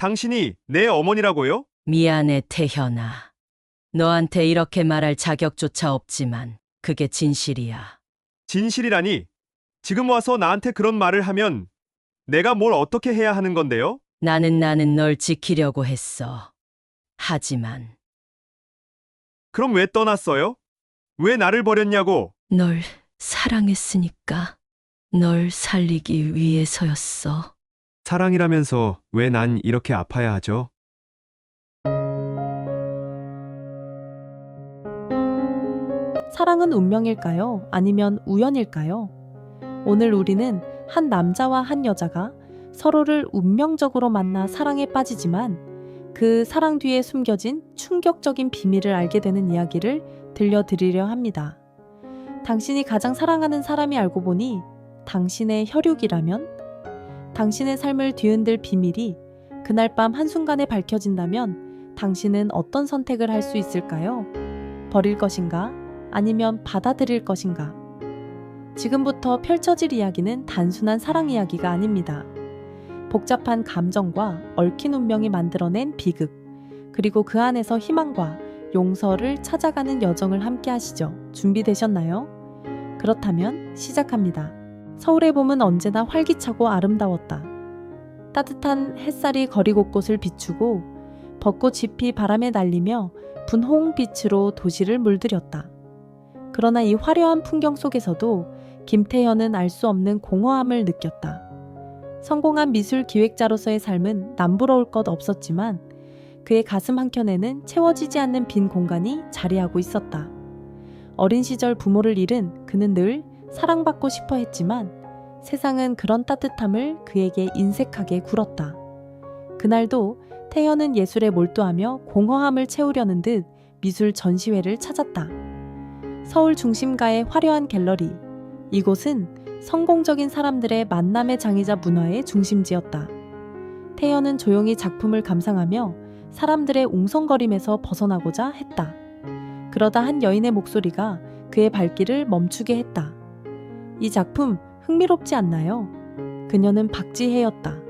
당신이 내 어머니라고요? 미안해, 태현아. 너한테 이렇게 말할 자격조차 없지만 그게 진실이야. 진실이라니. 지금 와서 나한테 그런 말을 하면 내가 뭘 어떻게 해야 하는 건데요? 나는 널 지키려고 했어. 하지만 그럼 왜 떠났어요? 왜 나를 버렸냐고? 널 사랑했으니까. 널 살리기 위해서였어. 사랑이라면서 왜 난 이렇게 아파야 하죠? 사랑은 운명일까요? 아니면 우연일까요? 오늘 우리는 한 남자와 한 여자가 서로를 운명적으로 만나 사랑에 빠지지만 그 사랑 뒤에 숨겨진 충격적인 비밀을 알게 되는 이야기를 들려드리려 합니다. 당신이 가장 사랑하는 사람이 알고 보니 당신의 혈육이라면? 당신의 삶을 뒤흔들 비밀이 그날 밤 한순간에 밝혀진다면 당신은 어떤 선택을 할 수 있을까요? 버릴 것인가? 아니면 받아들일 것인가? 지금부터 펼쳐질 이야기는 단순한 사랑 이야기가 아닙니다. 복잡한 감정과 얽힌 운명이 만들어낸 비극, 그리고 그 안에서 희망과 용서를 찾아가는 여정을 함께 하시죠. 준비되셨나요? 그렇다면 시작합니다. 서울의 봄은 언제나 활기차고 아름다웠다. 따뜻한 햇살이 거리 곳곳을 비추고 벚꽃잎이 바람에 날리며 분홍빛으로 도시를 물들였다. 그러나 이 화려한 풍경 속에서도 김태현은 알 수 없는 공허함을 느꼈다. 성공한 미술 기획자로서의 삶은 남부러울 것 없었지만 그의 가슴 한켠에는 채워지지 않는 빈 공간이 자리하고 있었다. 어린 시절 부모를 잃은 그는 늘 사랑받고 싶어 했지만 세상은 그런 따뜻함을 그에게 인색하게 굴었다. 그날도 태현은 예술에 몰두하며 공허함을 채우려는 듯 미술 전시회를 찾았다. 서울 중심가의 화려한 갤러리. 이곳은 성공적인 사람들의 만남의 장이자 문화의 중심지였다. 태연은 조용히 작품을 감상하며 사람들의 웅성거림에서 벗어나고자 했다. 그러다 한 여인의 목소리가 그의 발길을 멈추게 했다. 이 작품 흥미롭지 않나요? 그녀는 박지혜였다.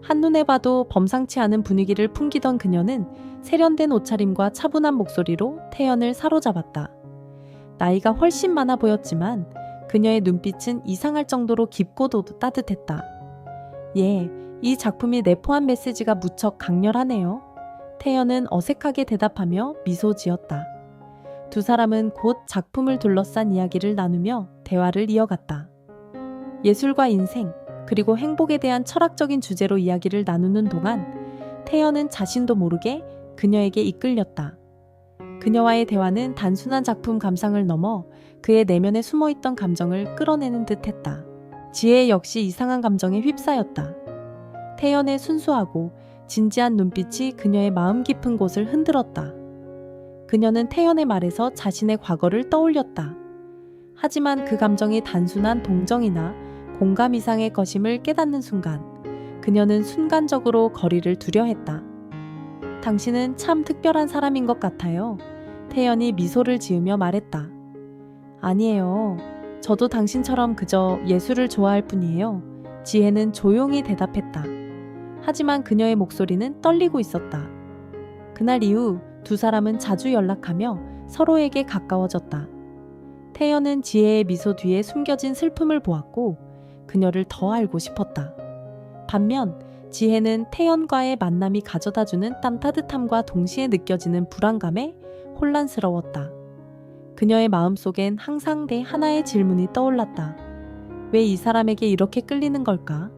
한눈에 봐도 범상치 않은 분위기를 풍기던 그녀는 세련된 옷차림과 차분한 목소리로 태연을 사로잡았다. 나이가 훨씬 많아 보였지만 그녀의 눈빛은 이상할 정도로 깊고도 따뜻했다. 예, 이 작품이 내포한 메시지가 무척 강렬하네요. 태연은 어색하게 대답하며 미소 지었다. 두 사람은 곧 작품을 둘러싼 이야기를 나누며 대화를 이어갔다. 예술과 인생, 그리고 행복에 대한 철학적인 주제로 이야기를 나누는 동안 태연은 자신도 모르게 그녀에게 이끌렸다. 그녀와의 대화는 단순한 작품 감상을 넘어 그의 내면에 숨어있던 감정을 끌어내는 듯했다. 지혜 역시 이상한 감정에 휩싸였다. 태연의 순수하고 진지한 눈빛이 그녀의 마음 깊은 곳을 흔들었다. 그녀는 태연의 말에서 자신의 과거를 떠올렸다. 하지만 그 감정이 단순한 동정이나 공감 이상의 것임을 깨닫는 순간 그녀는 순간적으로 거리를 두려 했다. 당신은 참 특별한 사람인 것 같아요. 태연이 미소를 지으며 말했다. 아니에요. 저도 당신처럼 그저 예술을 좋아할 뿐이에요. 지혜는 조용히 대답했다. 하지만 그녀의 목소리는 떨리고 있었다. 그날 이후 두 사람은 자주 연락하며 서로에게 가까워졌다. 태연은 지혜의 미소 뒤에 숨겨진 슬픔을 보았고 그녀를 더 알고 싶었다. 반면 지혜는 태연과의 만남이 가져다주는 따뜻함과 동시에 느껴지는 불안감에 혼란스러웠다. 그녀의 마음속엔 항상 하나의 질문이 떠올랐다. 왜 이 사람에게 이렇게 끌리는 걸까?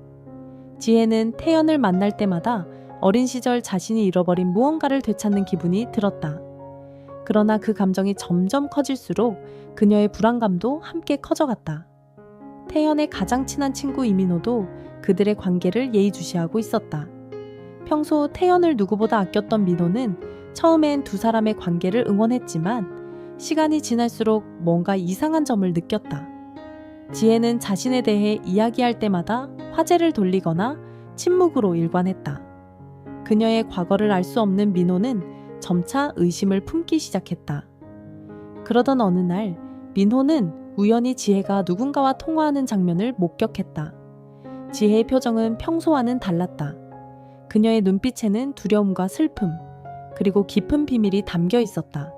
지혜는 태연을 만날 때마다 어린 시절 자신이 잃어버린 무언가를 되찾는 기분이 들었다. 그러나 그 감정이 점점 커질수록 그녀의 불안감도 함께 커져갔다. 태연의 가장 친한 친구 이민호도 그들의 관계를 예의주시하고 있었다. 평소 태연을 누구보다 아꼈던 민호는 처음엔 두 사람의 관계를 응원했지만 시간이 지날수록 뭔가 이상한 점을 느꼈다. 지혜는 자신에 대해 이야기할 때마다 화제를 돌리거나 침묵으로 일관했다. 그녀의 과거를 알 수 없는 민호는 점차 의심을 품기 시작했다. 그러던 어느 날 민호는 우연히 지혜가 누군가와 통화하는 장면을 목격했다. 지혜의 표정은 평소와는 달랐다. 그녀의 눈빛에는 두려움과 슬픔, 그리고 깊은 비밀이 담겨 있었다.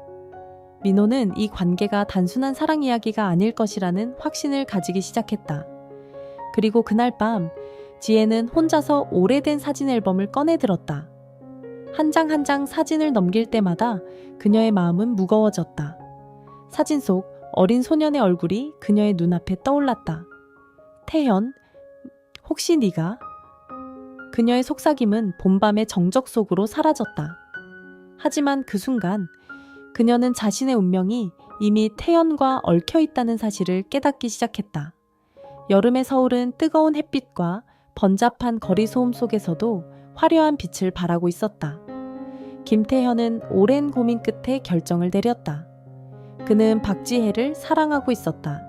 민호는 이 관계가 단순한 사랑 이야기가 아닐 것이라는 확신을 가지기 시작했다. 그리고 그날 밤, 지혜는 혼자서 오래된 사진 앨범을 꺼내 들었다. 한 장 한 장 사진을 넘길 때마다 그녀의 마음은 무거워졌다. 사진 속 어린 소년의 얼굴이 그녀의 눈앞에 떠올랐다. 태현, 혹시 네가? 그녀의 속삭임은 봄밤의 정적 속으로 사라졌다. 하지만 그 순간 그녀는 자신의 운명이 이미 태연과 얽혀 있다는 사실을 깨닫기 시작했다. 여름의 서울은 뜨거운 햇빛과 번잡한 거리 소음 속에서도 화려한 빛을 발하고 있었다. 김태현은 오랜 고민 끝에 결정을 내렸다. 그는 박지혜를 사랑하고 있었다.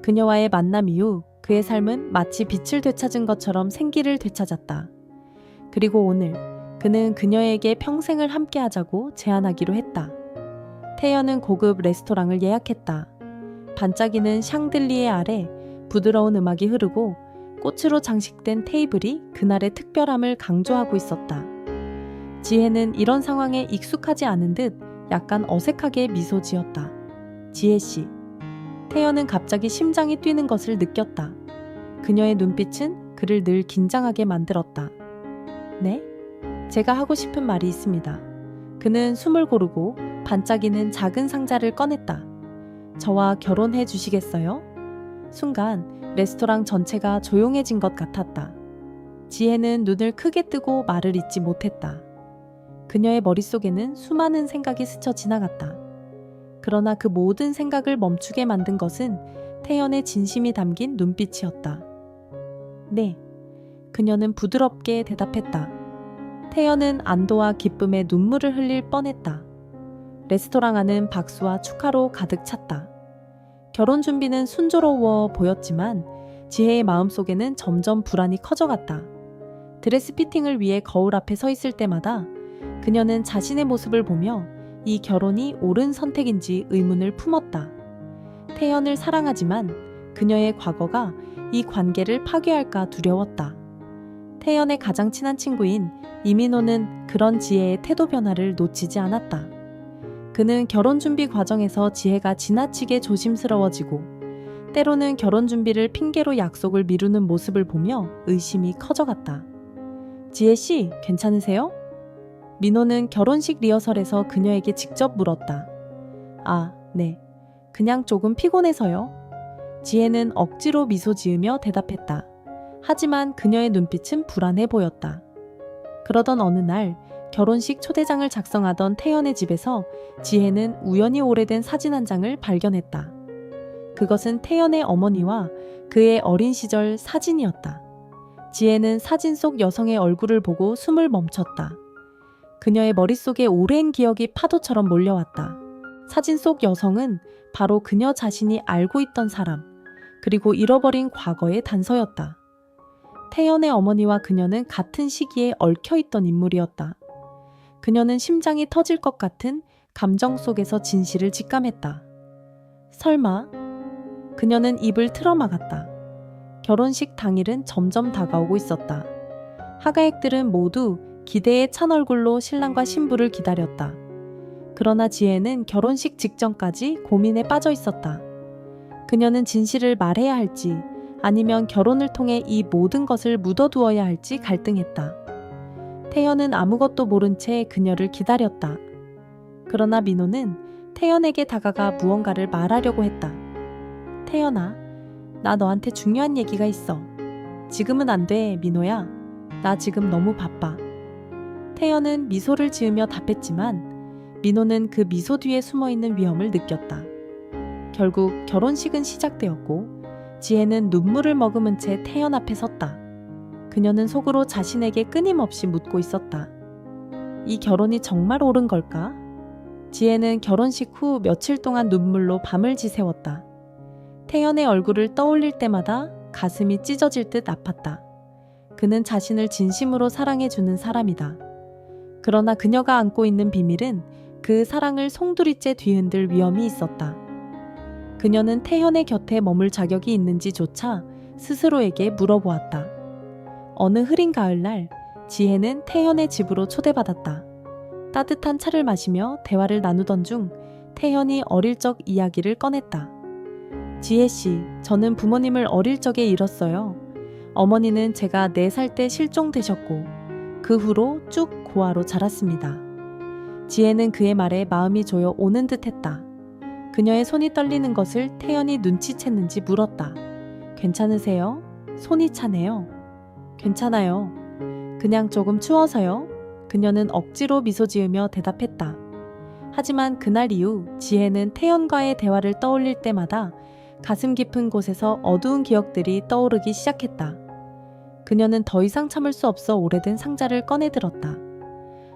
그녀와의 만남 이후 그의 삶은 마치 빛을 되찾은 것처럼 생기를 되찾았다. 그리고 오늘 그는 그녀에게 평생을 함께하자고 제안하기로 했다. 태연은 고급 레스토랑을 예약했다. 반짝이는 샹들리에 아래 부드러운 음악이 흐르고 꽃으로 장식된 테이블이 그날의 특별함을 강조하고 있었다. 지혜는 이런 상황에 익숙하지 않은 듯 약간 어색하게 미소 지었다. 지혜씨. 태연은 갑자기 심장이 뛰는 것을 느꼈다. 그녀의 눈빛은 그를 늘 긴장하게 만들었다. 네? 제가 하고 싶은 말이 있습니다. 그는 숨을 고르고 반짝이는 작은 상자를 꺼냈다. 저와 결혼해 주시겠어요? 순간 레스토랑 전체가 조용해진 것 같았다. 지혜는 눈을 크게 뜨고 말을 잇지 못했다. 그녀의 머릿속에는 수많은 생각이 스쳐 지나갔다. 그러나 그 모든 생각을 멈추게 만든 것은 태연의 진심이 담긴 눈빛이었다. 네. 그녀는 부드럽게 대답했다. 태연은 안도와 기쁨에 눈물을 흘릴 뻔했다. 레스토랑 안은 박수와 축하로 가득 찼다. 결혼 준비는 순조로워 보였지만 지혜의 마음속에는 점점 불안이 커져갔다. 드레스 피팅을 위해 거울 앞에 서 있을 때마다 그녀는 자신의 모습을 보며 이 결혼이 옳은 선택인지 의문을 품었다. 태연을 사랑하지만 그녀의 과거가 이 관계를 파괴할까 두려웠다. 태연의 가장 친한 친구인 이민호는 그런 지혜의 태도 변화를 놓치지 않았다. 그는 결혼 준비 과정에서 지혜가 지나치게 조심스러워지고 때로는 결혼 준비를 핑계로 약속을 미루는 모습을 보며 의심이 커져갔다. 지혜씨, 괜찮으세요? 민호는 결혼식 리허설에서 그녀에게 직접 물었다. 아, 네. 그냥 조금 피곤해서요. 지혜는 억지로 미소 지으며 대답했다. 하지만 그녀의 눈빛은 불안해 보였다. 그러던 어느 날 결혼식 초대장을 작성하던 태연의 집에서 지혜는 우연히 오래된 사진 한 장을 발견했다. 그것은 태연의 어머니와 그의 어린 시절 사진이었다. 지혜는 사진 속 여성의 얼굴을 보고 숨을 멈췄다. 그녀의 머릿속에 오랜 기억이 파도처럼 몰려왔다. 사진 속 여성은 바로 그녀 자신이 알고 있던 사람, 그리고 잃어버린 과거의 단서였다. 태연의 어머니와 그녀는 같은 시기에 얽혀있던 인물이었다. 그녀는 심장이 터질 것 같은 감정 속에서 진실을 직감했다. 설마? 그녀는 입을 틀어막았다. 결혼식 당일은 점점 다가오고 있었다. 하가액들은 모두 기대에 찬 얼굴로 신랑과 신부를 기다렸다. 그러나 지혜는 결혼식 직전까지 고민에 빠져 있었다. 그녀는 진실을 말해야 할지 아니면 결혼을 통해 이 모든 것을 묻어두어야 할지 갈등했다. 태연은 아무것도 모른 채 그녀를 기다렸다. 그러나 민호는 태연에게 다가가 무언가를 말하려고 했다. 태연아, 나 너한테 중요한 얘기가 있어. 지금은 안 돼, 민호야. 나 지금 너무 바빠. 태연은 미소를 지으며 답했지만 민호는 그 미소 뒤에 숨어있는 위험을 느꼈다. 결국 결혼식은 시작되었고 지혜는 눈물을 머금은 채 태연 앞에 섰다. 그녀는 속으로 자신에게 끊임없이 묻고 있었다. 이 결혼이 정말 옳은 걸까? 지혜는 결혼식 후 며칠 동안 눈물로 밤을 지새웠다. 태연의 얼굴을 떠올릴 때마다 가슴이 찢어질 듯 아팠다. 그는 자신을 진심으로 사랑해주는 사람이다. 그러나 그녀가 안고 있는 비밀은 그 사랑을 송두리째 뒤흔들 위험이 있었다. 그녀는 태연의 곁에 머물 자격이 있는지조차 스스로에게 물어보았다. 어느 흐린 가을날 지혜는 태현의 집으로 초대받았다. 따뜻한 차를 마시며 대화를 나누던 중 태현이 어릴 적 이야기를 꺼냈다. 지혜씨, 저는 부모님을 어릴 적에 잃었어요. 어머니는 제가 4살 때 실종되셨고 그 후로 쭉 고아로 자랐습니다. 지혜는 그의 말에 마음이 조여 오는 듯 했다. 그녀의 손이 떨리는 것을 태연이 눈치챘는지 물었다. 괜찮으세요? 손이 차네요. 괜찮아요. 그냥 조금 추워서요. 그녀는 억지로 미소 지으며 대답했다. 하지만 그날 이후 지혜는 태연과의 대화를 떠올릴 때마다 가슴 깊은 곳에서 어두운 기억들이 떠오르기 시작했다. 그녀는 더 이상 참을 수 없어 오래된 상자를 꺼내들었다.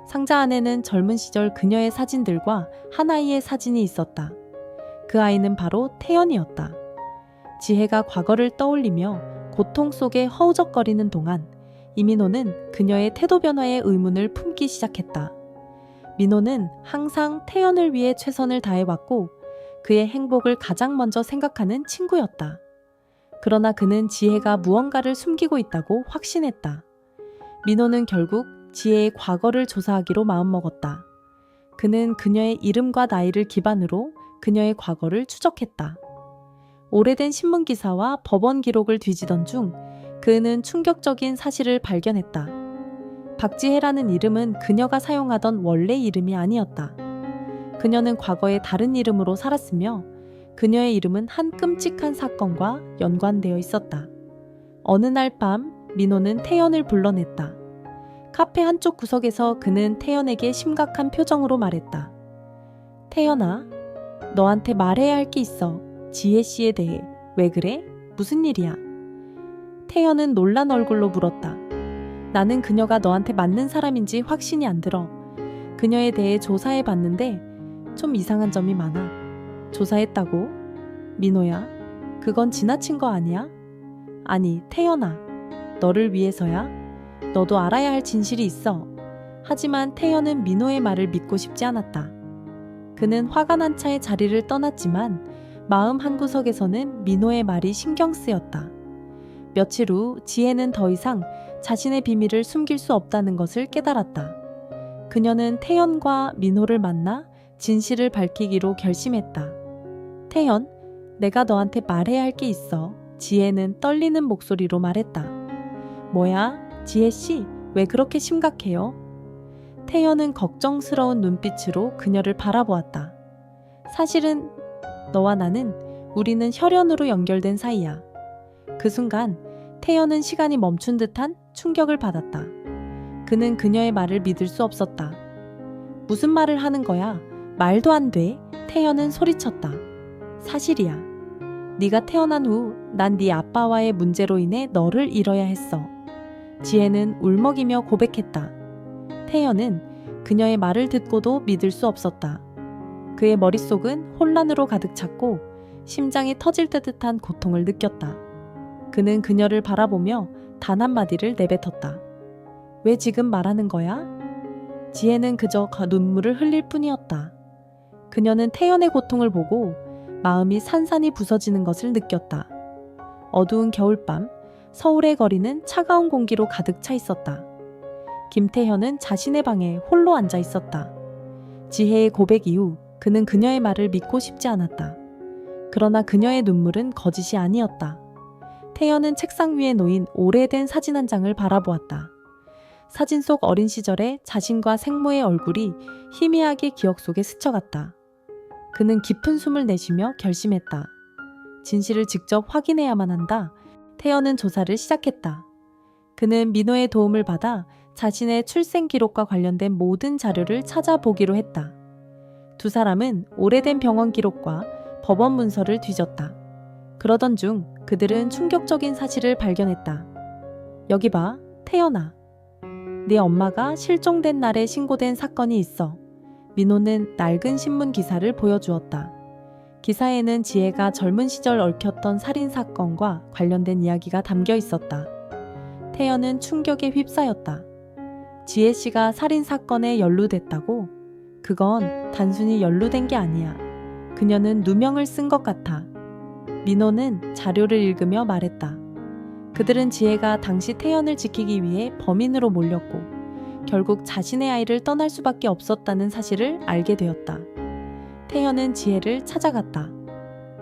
상자 안에는 젊은 시절 그녀의 사진들과 한 아이의 사진이 있었다. 그 아이는 바로 태연이었다. 지혜가 과거를 떠올리며 고통 속에 허우적거리는 동안 이민호는 그녀의 태도 변화에 의문을 품기 시작했다. 민호는 항상 태연을 위해 최선을 다해왔고 그의 행복을 가장 먼저 생각하는 친구였다. 그러나 그는 지혜가 무언가를 숨기고 있다고 확신했다. 민호는 결국 지혜의 과거를 조사하기로 마음먹었다. 그는 그녀의 이름과 나이를 기반으로 그녀의 과거를 추적했다. 오래된 신문 기사와 법원 기록을 뒤지던 중 그는 충격적인 사실을 발견했다. 박지혜라는 이름은 그녀가 사용하던 원래 이름이 아니었다. 그녀는 과거에 다른 이름으로 살았으며 그녀의 이름은 한 끔찍한 사건과 연관되어 있었다. 어느 날 밤 민호는 태연을 불러냈다. 카페 한쪽 구석에서 그는 태연에게 심각한 표정으로 말했다. 태연아, 너한테 말해야 할 게 있어. 지혜 씨에 대해. 왜 그래? 무슨 일이야? 태연은 놀란 얼굴로 물었다. 나는 그녀가 너한테 맞는 사람인지 확신이 안 들어. 그녀에 대해 조사해 봤는데 좀 이상한 점이 많아. 조사했다고? 민호야, 그건 지나친 거 아니야? 아니, 태연아, 너를 위해서야. 너도 알아야 할 진실이 있어. 하지만 태연은 민호의 말을 믿고 싶지 않았다. 그는 화가 난 차에 자리를 떠났지만 마음 한구석에서는 민호의 말이 신경 쓰였다. 며칠 후 지혜는 더 이상 자신의 비밀을 숨길 수 없다는 것을 깨달았다. 그녀는 태연과 민호를 만나 진실을 밝히기로 결심했다. 태연, 내가 너한테 말해야 할 게 있어. 지혜는 떨리는 목소리로 말했다. 뭐야? 지혜씨, 왜 그렇게 심각해요? 태연은 걱정스러운 눈빛으로 그녀를 바라보았다. 사실은 너와 나는 우리는 혈연으로 연결된 사이야. 그 순간 태연은 시간이 멈춘 듯한 충격을 받았다. 그는 그녀의 말을 믿을 수 없었다. 무슨 말을 하는 거야? 말도 안 돼. 태연은 소리쳤다. 사실이야. 네가 태어난 후 난 네 아빠와의 문제로 인해 너를 잃어야 했어. 지혜는 울먹이며 고백했다. 태연은 그녀의 말을 듣고도 믿을 수 없었다. 그의 머릿속은 혼란으로 가득 찼고 심장이 터질 듯한 고통을 느꼈다. 그는 그녀를 바라보며 단 한마디를 내뱉었다. 왜 지금 말하는 거야? 지혜는 그저 눈물을 흘릴 뿐이었다. 그녀는 태연의 고통을 보고 마음이 산산이 부서지는 것을 느꼈다. 어두운 겨울밤, 서울의 거리는 차가운 공기로 가득 차 있었다. 김태현은 자신의 방에 홀로 앉아 있었다. 지혜의 고백 이후 그는 그녀의 말을 믿고 싶지 않았다. 그러나 그녀의 눈물은 거짓이 아니었다. 태연은 책상 위에 놓인 오래된 사진 한 장을 바라보았다. 사진 속 어린 시절의 자신과 생모의 얼굴이 희미하게 기억 속에 스쳐갔다. 그는 깊은 숨을 내쉬며 결심했다. 진실을 직접 확인해야만 한다. 태연은 조사를 시작했다. 그는 민호의 도움을 받아 자신의 출생 기록과 관련된 모든 자료를 찾아보기로 했다. 두 사람은 오래된 병원 기록과 법원 문서를 뒤졌다. 그러던 중 그들은 충격적인 사실을 발견했다. 여기 봐, 태연아. 네 엄마가 실종된 날에 신고된 사건이 있어. 민호는 낡은 신문 기사를 보여주었다. 기사에는 지혜가 젊은 시절 얽혔던 살인사건과 관련된 이야기가 담겨 있었다. 태연은 충격에 휩싸였다. 지혜 씨가 살인사건에 연루됐다고? 그건 단순히 연루된 게 아니야. 그녀는 누명을 쓴 것 같아. 민호는 자료를 읽으며 말했다. 그들은 지혜가 당시 태연을 지키기 위해 범인으로 몰렸고 결국 자신의 아이를 떠날 수밖에 없었다는 사실을 알게 되었다. 태연은 지혜를 찾아갔다.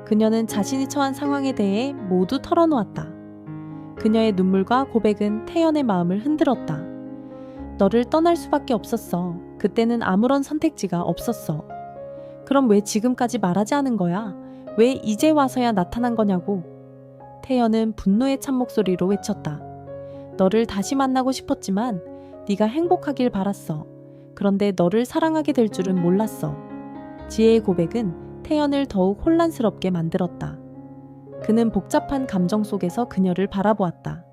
그녀는 자신이 처한 상황에 대해 모두 털어놓았다. 그녀의 눈물과 고백은 태연의 마음을 흔들었다. 너를 떠날 수밖에 없었어. 그때는 아무런 선택지가 없었어. 그럼 왜 지금까지 말하지 않은 거야? 왜 이제 와서야 나타난 거냐고. 태연은 분노에 찬 목소리로 외쳤다. 너를 다시 만나고 싶었지만 네가 행복하길 바랐어. 그런데 너를 사랑하게 될 줄은 몰랐어. 지혜의 고백은 태연을 더욱 혼란스럽게 만들었다. 그는 복잡한 감정 속에서 그녀를 바라보았다.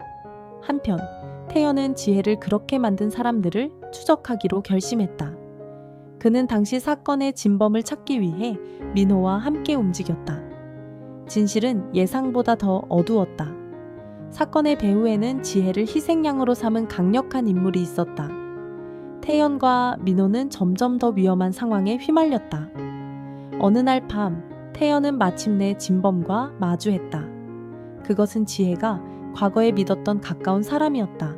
한편 태연은 지혜를 그렇게 만든 사람들을 추적하기로 결심했다. 그는 당시 사건의 진범을 찾기 위해 민호와 함께 움직였다. 진실은 예상보다 더 어두웠다. 사건의 배후에는 지혜를 희생양으로 삼은 강력한 인물이 있었다. 태연과 민호는 점점 더 위험한 상황에 휘말렸다. 어느 날 밤, 태연은 마침내 진범과 마주했다. 그것은 지혜가 과거에 믿었던 가까운 사람이었다.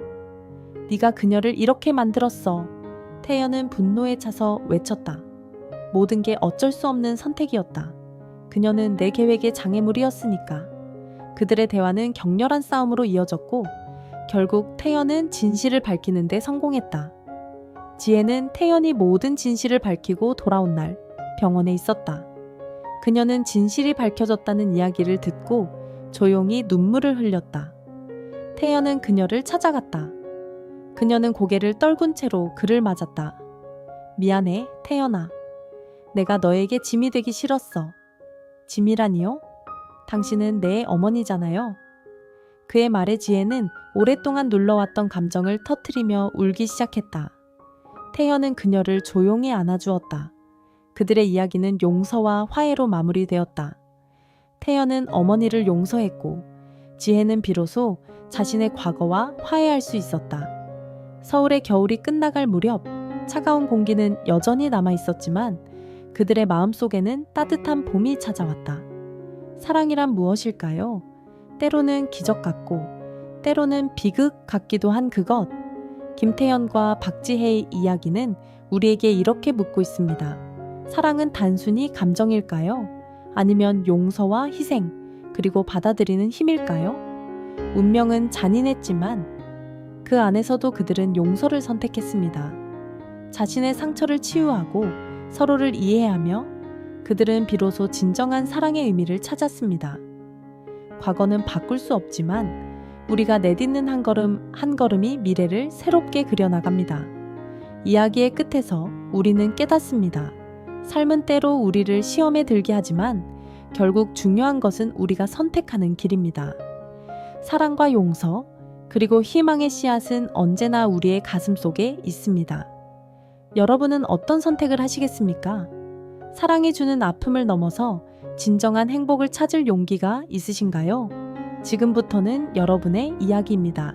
네가 그녀를 이렇게 만들었어. 태연은 분노에 차서 외쳤다. 모든 게 어쩔 수 없는 선택이었다. 그녀는 내 계획의 장애물이었으니까. 그들의 대화는 격렬한 싸움으로 이어졌고 결국 태연은 진실을 밝히는 데 성공했다. 지혜는 태연이 모든 진실을 밝히고 돌아온 날 병원에 있었다. 그녀는 진실이 밝혀졌다는 이야기를 듣고 조용히 눈물을 흘렸다. 태연은 그녀를 찾아갔다. 그녀는 고개를 떨군 채로 그를 맞았다. 미안해, 태연아. 내가 너에게 짐이 되기 싫었어. 짐이라니요? 당신은 내 어머니잖아요. 그의 말에 지혜는 오랫동안 눌러왔던 감정을 터트리며 울기 시작했다. 태연은 그녀를 조용히 안아주었다. 그들의 이야기는 용서와 화해로 마무리되었다. 태연은 어머니를 용서했고 지혜는 비로소 자신의 과거와 화해할 수 있었다. 서울의 겨울이 끝나갈 무렵 차가운 공기는 여전히 남아 있었지만 그들의 마음속에는 따뜻한 봄이 찾아왔다. 사랑이란 무엇일까요? 때로는 기적 같고 때로는 비극 같기도 한 그것. 김태연과 박지혜의 이야기는 우리에게 이렇게 묻고 있습니다. 사랑은 단순히 감정일까요? 아니면 용서와 희생, 그리고 받아들이는 힘일까요? 운명은 잔인했지만 그 안에서도 그들은 용서를 선택했습니다. 자신의 상처를 치유하고 서로를 이해하며 그들은 비로소 진정한 사랑의 의미를 찾았습니다. 과거는 바꿀 수 없지만 우리가 내딛는 한 걸음 한 걸음이 미래를 새롭게 그려나갑니다. 이야기의 끝에서 우리는 깨닫습니다. 삶은 때로 우리를 시험에 들게 하지만 결국 중요한 것은 우리가 선택하는 길입니다. 사랑과 용서, 그리고 희망의 씨앗은 언제나 우리의 가슴 속에 있습니다. 여러분은 어떤 선택을 하시겠습니까? 사랑이 주는 아픔을 넘어서 진정한 행복을 찾을 용기가 있으신가요? 지금부터는 여러분의 이야기입니다.